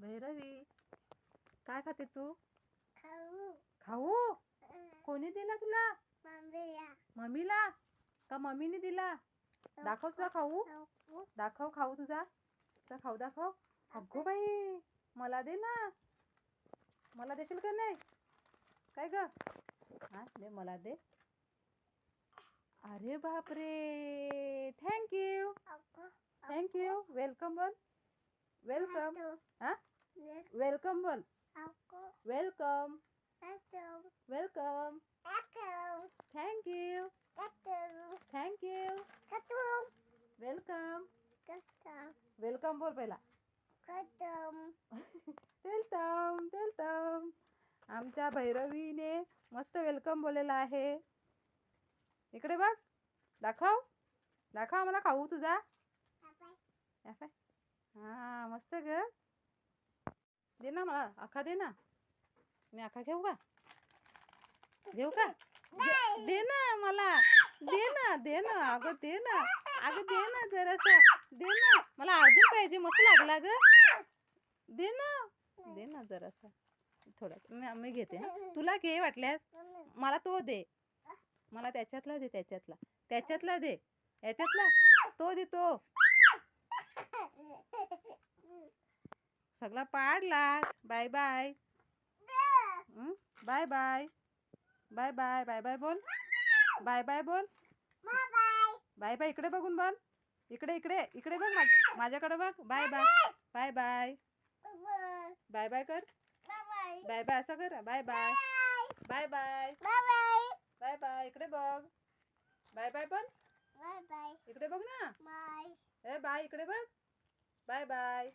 भैरवी, काय खाते तू? खाऊ. खाऊ? कोणी दिला तुला? मम्मीला का मम्मीने दिला? दाखव तुझा खाऊ. दाखव खाऊ तुझा. खाऊ दाखव. अगो बाई, मला दे ना. मला देशील का नाही? काय ग? हा दे, मला दे. अरे बापरे, थँक्यू. थँक्यू. वेलकम बोल. वेलकम. हा वेलकम बोल. Welcome. Welcome. Thank you. Thank you. Welcome. Welcome बोल पहिला. वेलकम. वेलकम. आमच्या भैरवीने मस्त वेलकम बोललेला आहे. इकडे बघ. दाखव. दाखव मला खाऊ तुझा. हा मस्त ग. दे ना मला आखा, दे ना. मी आखा घेऊ का? घेऊ का? दे ना मला. दे ना, दे ना. अगं दे ना. अगं दे ना जरासा. दे ना. मला अजून पाहिजे. मस्त लागला ग. दे ना. दे ना जरासा. थोडा मी घेते. तुला घे वाटल्यास. मला तो दे. मला त्याच्यातला दे. त्याच्यातला दे. याच्यातला तो दे तो. सगळा पाडला. Bye bye. Bye bye. Bye bye. Bye bye बोल. बाय बाय बोल. Bye bye. इकडे बघून बोल. इकडे बघ. माझ्याकडे बघ. Bye bye. Bye bye. Bye bye कर. बाय बाय असं कर. Bye bye. Bye bye. Bye bye. इकडे बघ. बाय बाय बोल. इकडे बघ ना. बाय. इकडे बघ. Bye bye.